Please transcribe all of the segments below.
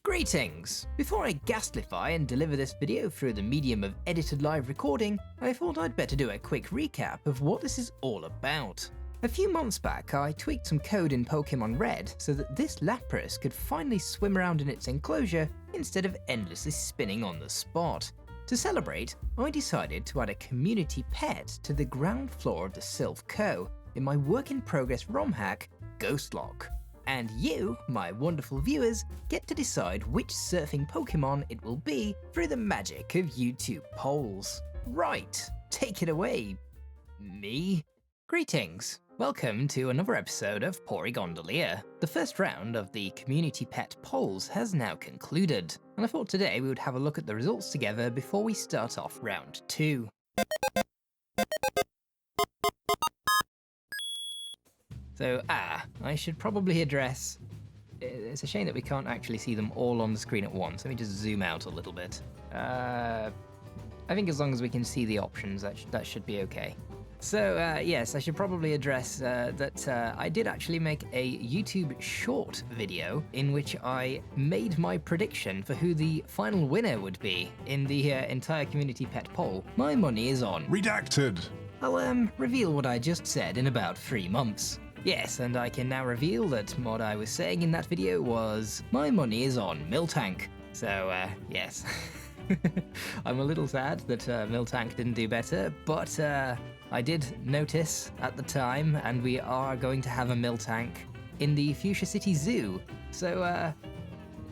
Greetings! Before I gastlify and deliver this video through the medium of edited live recording, I thought I'd better do a quick recap of what this is all about. A few months back, I tweaked some code in Pokemon Red so that this Lapras could finally swim around in its enclosure instead of endlessly spinning on the spot. To celebrate, I decided to add a community pet to the ground floor of the Silph Co in my work-in-progress ROM hack, Ghostlocke. And you, my wonderful viewers, get to decide which surfing Pokemon it will be through the magic of YouTube polls. Right, take it away, me. Greetings. Welcome to another episode of Porygondolier. The first round of the community pet polls has now concluded, and I thought today we would have a look at the results together before we start off round 2. So, I should probably address, it's a shame that we can't actually see them all on the screen at once. Let me just zoom out a little bit. I think as long as we can see the options, that should be okay. So, yes, I should probably address that I did actually make a YouTube short video in which I made my prediction for who the final winner would be in the entire community pet poll. My money is on Redacted! I'll reveal what I just said in about 3 months. Yes, and I can now reveal that what I was saying in that video was, my money is on Miltank. So, yes. I'm a little sad that Miltank didn't do better, but I did notice at the time, and we are going to have a Miltank in the Fuchsia City Zoo. So,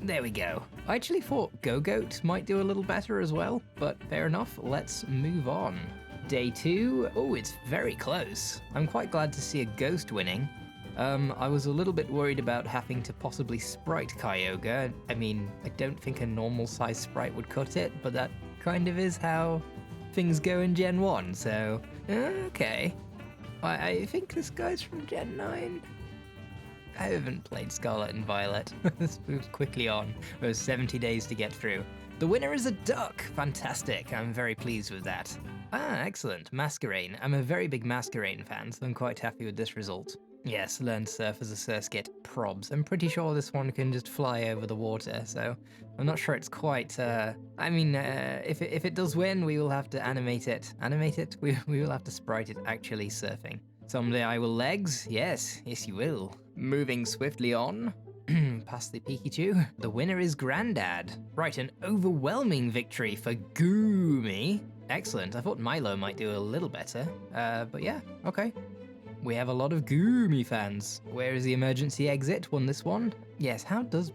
there we go. I actually thought Go-Goat might do a little better as well, but fair enough, let's move on. Day 2, oh, it's very close. I'm quite glad to see a ghost winning. I was a little bit worried about having to possibly sprite Kyogre. I mean, I don't think a normal size sprite would cut it, but that kind of is how things go in Gen 1, so, okay. I think this guy's from Gen 9. I haven't played Scarlet and Violet. Let's move quickly on. There's 70 days to get through. The winner is a duck. Fantastic. I'm very pleased with that. Excellent. Masquerain. I'm a very big Masquerain fan, so I'm quite happy with this result. Yes, learn to surf as a Surskit. Probs. I'm pretty sure this one can just fly over the water, so I'm not sure it's quite, I mean, if it does win, we will have to animate it. Animate it? We will have to sprite it actually surfing. Someday I will legs. Yes, you will. Moving swiftly on. Past the Pikachu. The winner is Grandad. Right, an overwhelming victory for Goomy. Excellent. I thought Milo might do a little better. But yeah, okay. We have a lot of Goomy fans. Where is the emergency exit? Won this one? Yes, how does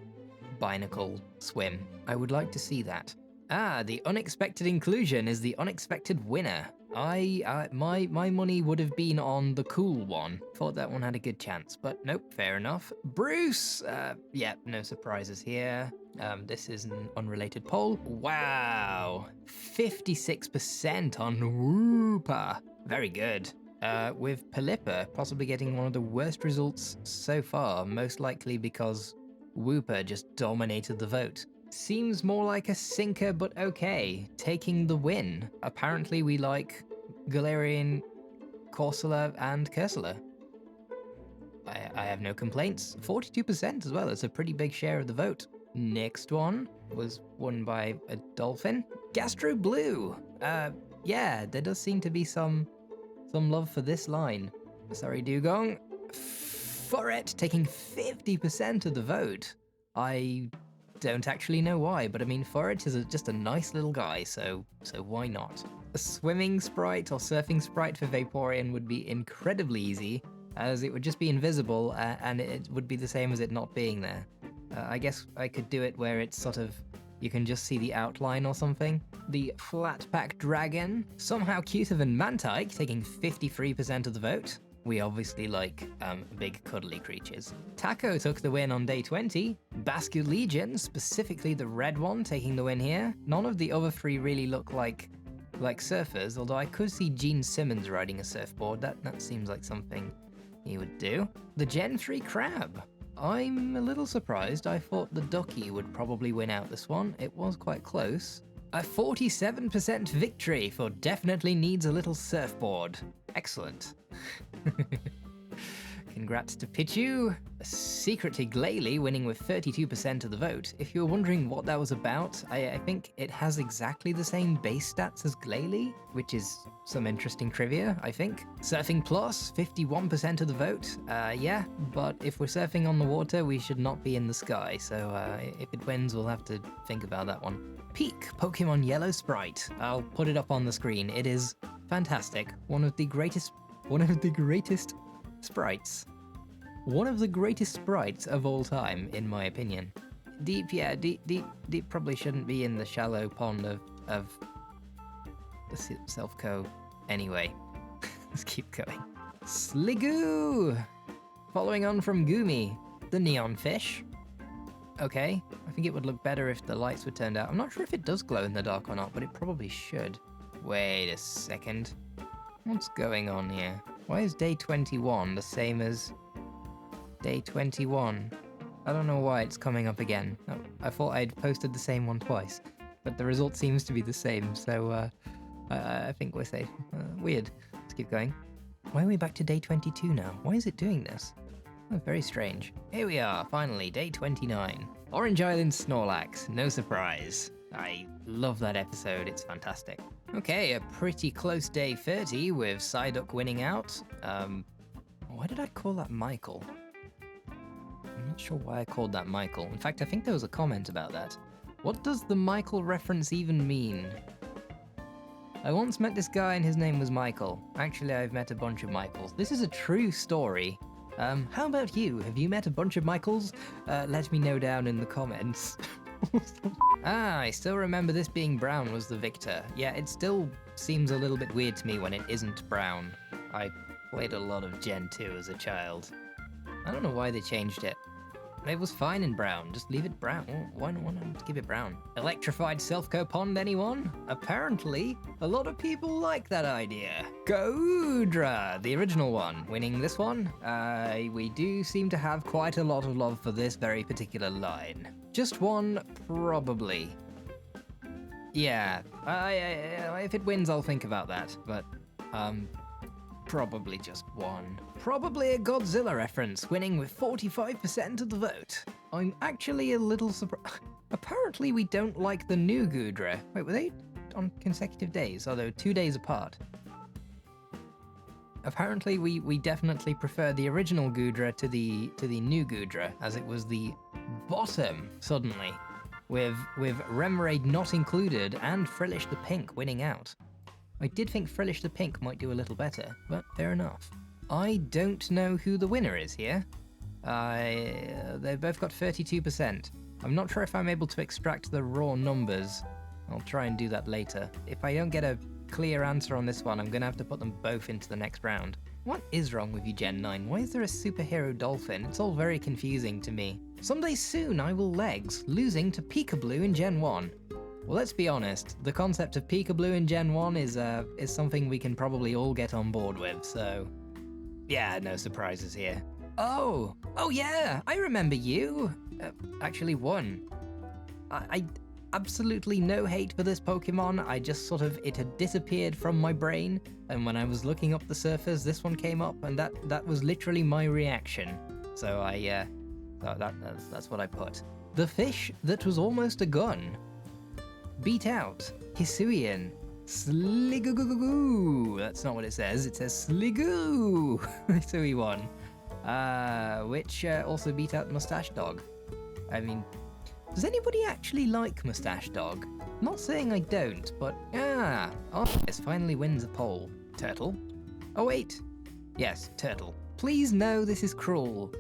Binacle swim? I would like to see that. The unexpected inclusion is the unexpected winner. My money would have been on the cool one. Thought that one had a good chance, but nope, fair enough. Bruce! Yeah, no surprises here. This is an unrelated poll. Wow! 56% on Wooper. Very good. With Pelipper possibly getting one of the worst results so far, most likely because Wooper just dominated the vote. Seems more like a sinker, but okay, taking the win. Apparently we like Galarian, Corsola, and Cursula. I have no complaints. 42% as well, it's a pretty big share of the vote. Next one was won by a dolphin. Gastro Blue. Yeah, there does seem to be some love for this line. Sorry, Dugong. Foret taking 50% of the vote. I don't actually know why, but I mean, Foret is just a nice little guy, so why not? A swimming sprite or surfing sprite for Vaporeon would be incredibly easy, as it would just be invisible, and it would be the same as it not being there. I guess I could do it where it's sort of, you can just see the outline or something. The Flatpack Dragon, somehow cuter than Mantike, taking 53% of the vote. We obviously like big cuddly creatures. Taco took the win on day 20. Bascu Legion, specifically the red one, taking the win here. None of the other 3 really look like surfers, although I could see Gene Simmons riding a surfboard. That seems like something he would do. The Gen 3 Crab. I'm a little surprised. I thought the Ducky would probably win out this one. It was quite close. A 47% victory for definitely needs a little surfboard. Excellent. Congrats to Pichu. Secretly Glalie winning with 32% of the vote. If you were wondering what that was about, I think it has exactly the same base stats as Glalie, which is some interesting trivia, I think. Surfing Plus, 51% of the vote. Yeah, but if we're surfing on the water, we should not be in the sky, so if it wins, we'll have to think about that one. Peak Pokemon Yellow Sprite. I'll put it up on the screen. It is fantastic. One of the greatest sprites. One of the greatest sprites of all time, in my opinion. Deep probably shouldn't be in the shallow pond of the Silph Co. Anyway, let's keep going. Sliggoo! Following on from Goomy, the neon fish. Okay, I think it would look better if the lights were turned out. I'm not sure if it does glow in the dark or not, but it probably should. Wait a second. What's going on here? Why is day 21 the same as day 21? I don't know why it's coming up again. Oh, I thought I'd posted the same one twice, but the result seems to be the same, so I think we're safe. Weird. Let's keep going. Why are we back to day 22 now? Why is it doing this? Oh, very strange. Here we are, finally, day 29. Orange Island Snorlax, no surprise. I love that episode, it's fantastic. Okay, a pretty close day 30 with Psyduck winning out. Why did I call that Michael? I'm not sure why I called that Michael. In fact, I think there was a comment about that. What does the Michael reference even mean? I once met this guy and his name was Michael. Actually, I've met a bunch of Michaels. This is a true story. How about you? Have you met a bunch of Michaels? Let me know down in the comments. I still remember this being brown was the victor. Yeah, it still seems a little bit weird to me when it isn't brown. I played a lot of Gen 2 as a child. I don't know why they changed it. It was fine in brown, just leave it brown. Why not keep it brown? Electrified Silph Co pond, anyone? Apparently, a lot of people like that idea. Goodra, the original one, winning this one. We do seem to have quite a lot of love for this very particular line. Just one, probably. Yeah, if it wins, I'll think about that, but, probably just one. Probably a Godzilla reference, winning with 45% of the vote. I'm actually a little surprised. Apparently we don't like the new Goodra. Wait, were they on consecutive days? Although 2 days apart. Apparently we definitely prefer the original Goodra to the new Goodra, as it was the bottom, suddenly. With Remoraid not included and Frillish the Pink winning out. I did think Frillish the Pink might do a little better, but fair enough. I don't know who the winner is here. They've both got 32%. I'm not sure if I'm able to extract the raw numbers. I'll try and do that later. If I don't get a clear answer on this one, I'm gonna have to put them both into the next round. What is wrong with you, Gen 9? Why is there a superhero dolphin? It's all very confusing to me. Someday soon I will legs, losing to Peekaboo in Gen 1. Well, let's be honest, the concept of Peekaboo in Gen 1 is something we can probably all get on board with, so... yeah, no surprises here. Oh yeah, I remember you! Actually, one. I absolutely no hate for this Pokemon, I just sort of, it had disappeared from my brain, and when I was looking up the surface, this one came up, and that was literally my reaction. So that's what I put. The fish that was almost a gun. Beat out Hisuian. Sliggoo. That's not what it says. It says Sliggoo. Hisui won. Which also beat out Mustache Dog. I mean, does anybody actually like Mustache Dog? I'm not saying I don't, but Arceus finally wins a poll. Turtle. Oh wait. Yes, Turtle. Please no, this is cruel.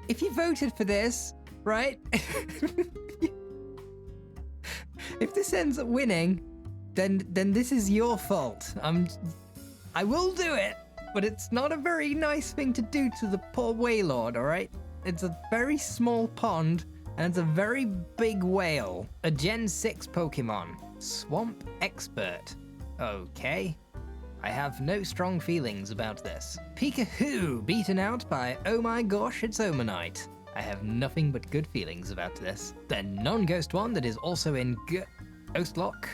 If you voted for this, right? If this ends up winning, then this is your fault. I will do it, but it's not a very nice thing to do to the poor Wailord, alright? It's a very small pond, and it's a very big whale. A Gen 6 Pokemon. Swamp Expert. Okay. I have no strong feelings about this. Pikachu beaten out by Oh My Gosh, It's Omanite. I have nothing but good feelings about this. The non-ghost one that is also in Ghostlocke.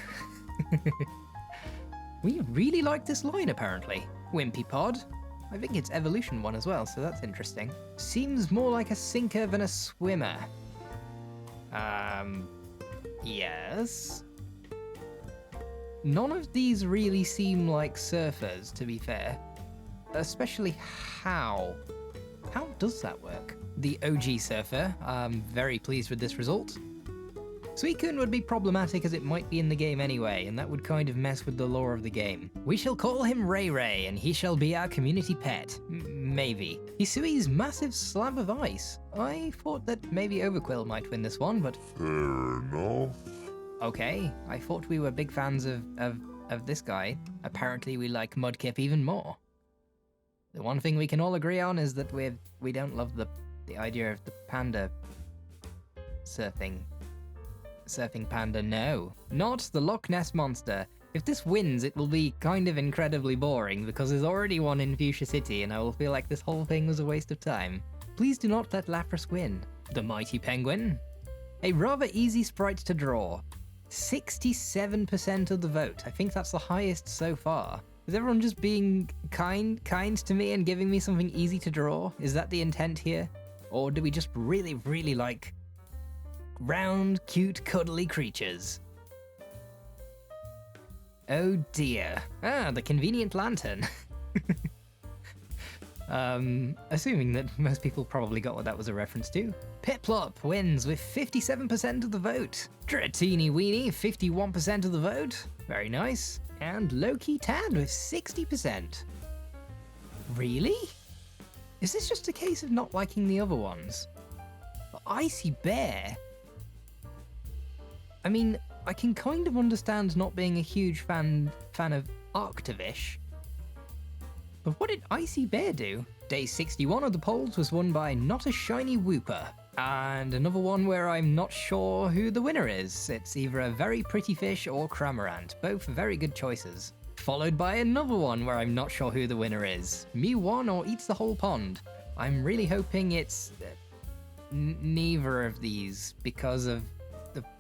We really like this line, apparently. Wimpy Pod. I think it's Evolution 1 as well, so that's interesting. Seems more like a sinker than a swimmer. Yes. None of these really seem like surfers, to be fair. Especially how. How does that work? The OG surfer, I'm very pleased with this result. Suicune would be problematic as it might be in the game anyway, and that would kind of mess with the lore of the game. We shall call him Ray Ray, and he shall be our community pet. Maybe. Hisui's massive slab of ice. I thought that maybe Overquill might win this one, but... Fair enough. Okay, I thought we were big fans of this guy. Apparently we like Mudkip even more. The one thing we can all agree on is that we don't love the idea of the panda surfing panda. No, not the Loch Ness Monster. If this wins, it will be kind of incredibly boring because there's already one in Fuchsia City and I will feel like this whole thing was a waste of time. Please do not let Lapras win. The Mighty Penguin. A rather easy sprite to draw. 67% of the vote. I think that's the highest so far. Is everyone just being kind to me and giving me something easy to draw? Is that the intent here? Or do we just really like round, cute, cuddly creatures? Oh dear. Ah, the convenient lantern. Assuming that most people probably got what that was a reference to. Piplup wins with 57% of the vote. Dratini Weenie, 51% of the vote. Very nice. And Loki Tad with 60%. Really? Is this just a case of not liking the other ones? Icy Bear? I mean, I can kind of understand not being a huge fan of Arctovish. But what did Icy Bear do? Day 61 of the polls was won by Not a Shiny Wooper. And another one where I'm not sure who the winner is. It's either a Very Pretty Fish or Cramorant, both very good choices. Followed by another one where I'm not sure who the winner is. Mew1 or Eats the Whole Pond. I'm really hoping it's neither of these because of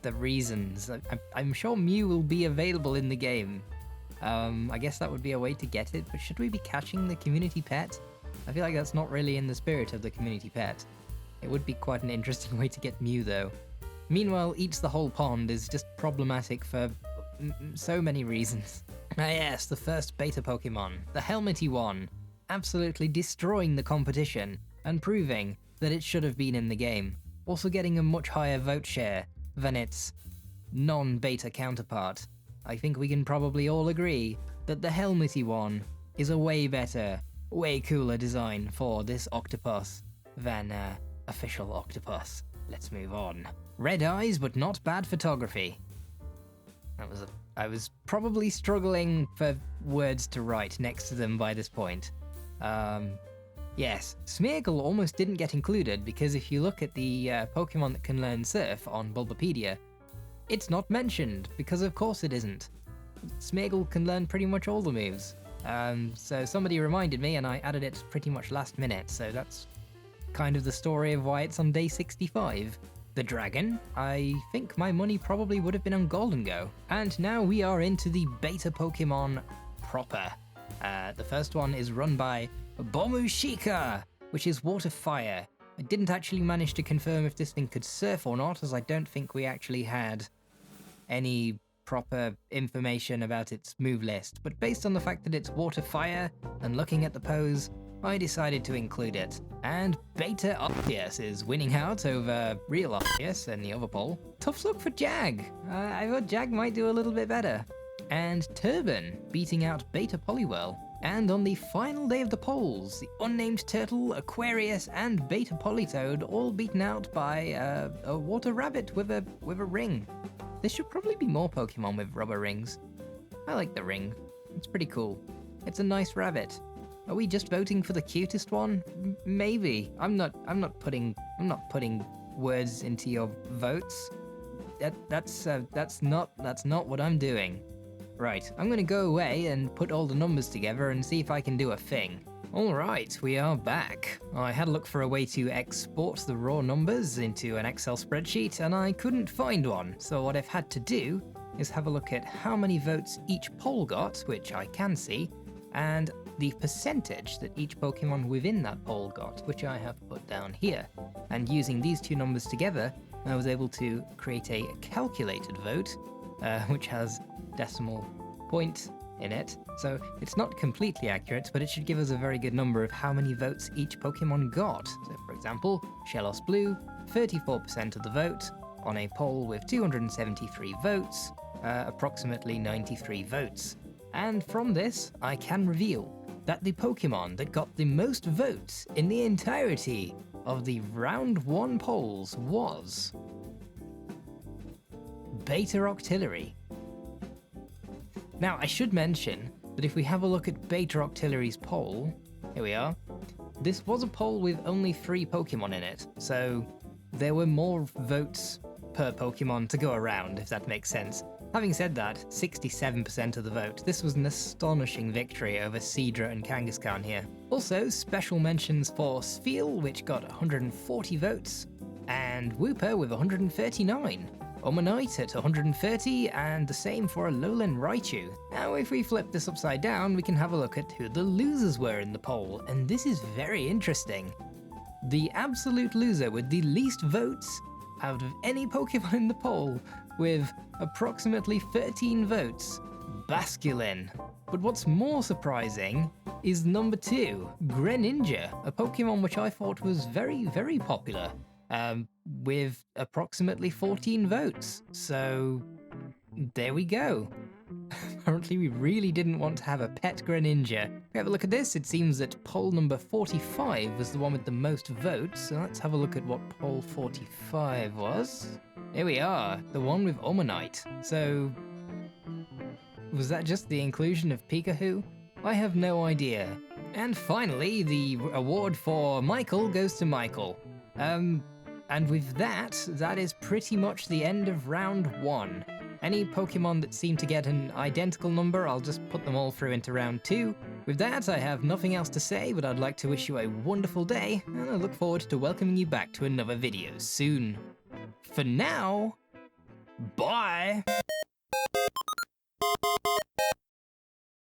the reasons. I'm sure Mew will be available in the game. I guess that would be a way to get it, but should we be catching the community pet? I feel like that's not really in the spirit of the community pet. It would be quite an interesting way to get Mew though. Meanwhile, Eats the Whole Pond is just problematic for so many reasons. Ah yes, the first beta Pokemon, the helmety one, absolutely destroying the competition and proving that it should have been in the game. Also getting a much higher vote share than its non-beta counterpart. I think we can probably all agree that the helmety one is a way better, way cooler design for this octopus than official octopus. Let's move on. Red eyes, but not bad photography. I was probably struggling for words to write next to them by this point. Yes, Smeargle almost didn't get included because if you look at the Pokemon that can learn Surf on Bulbapedia, it's not mentioned because of course it isn't. Smeargle can learn pretty much all the moves. So somebody reminded me and I added it pretty much last minute, so that's kind of the story of why it's on day 65. The dragon, I think my money probably would have been on Goldengo. And now we are into the beta Pokemon proper. The first one is run by Bomushika, which is water fire. I didn't actually manage to confirm if this thing could surf or not, as I don't think we actually had any proper information about its move list, but based on the fact that it's water fire and looking at the pose, I decided to include it. And Beta Arceus is winning out over real Arceus and the other poll. Tough luck for Jag. I thought Jag might do a little bit better. And Turban beating out Beta Poliwhirl. And on the final day of the polls, the Unnamed Turtle, Aquarius, and Beta Politoed all beaten out by a water rabbit with a ring. There should probably be more Pokemon with rubber rings. I like the ring. It's pretty cool. It's a nice rabbit. Are we just voting for the cutest one? Maybe. I'm not putting words into your votes. That's not what I'm doing. Right, I'm gonna go away and put all the numbers together and see if I can do a thing. Alright, we are back. I had a look for a way to export the raw numbers into an Excel spreadsheet and I couldn't find one, so what I've had to do is have a look at how many votes each poll got, which I can see, and the percentage that each Pokemon within that poll got, which I have put down here. And using these two numbers together, I was able to create a calculated vote, which has decimal point in it. So it's not completely accurate, but it should give us a very good number of how many votes each Pokemon got. So for example, Shellos Blue, 34% of the vote, on a poll with 273 votes, approximately 93 votes. And from this, I can reveal that the Pokemon that got the most votes in the entirety of the round 1 polls was Beta Octillery. Now, I should mention that if we have a look at Beta Octillery's poll, here we are, this was a poll with only 3 Pokemon in it, so there were more votes per Pokemon to go around, if that makes sense. Having said that, 67% of the vote. This was an astonishing victory over Seadra and Kangaskhan here. Also, special mentions for Spheal, which got 140 votes, and Wooper with 139. Omanite at 130, and the same for Alolan Raichu. Now if we flip this upside down, we can have a look at who the losers were in the poll, and this is very interesting. The absolute loser with the least votes out of any Pokemon in the poll, with approximately 13 votes, Basculin. But what's more surprising is number 2, Greninja, a Pokemon which I thought was very, very popular, with approximately 14 votes. So there we go. Apparently we really didn't want to have a pet Greninja. If we have a look at this, it seems that poll number 45 was the one with the most votes, so let's have a look at what poll 45 was. Here we are, the one with Omanite. So, was that just the inclusion of Pikachu? I have no idea. And finally, the award for Michael goes to Michael. And with that, that is pretty much the end of round 1. Any Pokemon that seem to get an identical number, I'll just put them all through into round 2. With that, I have nothing else to say, but I'd like to wish you a wonderful day, and I look forward to welcoming you back to another video soon. For now, bye!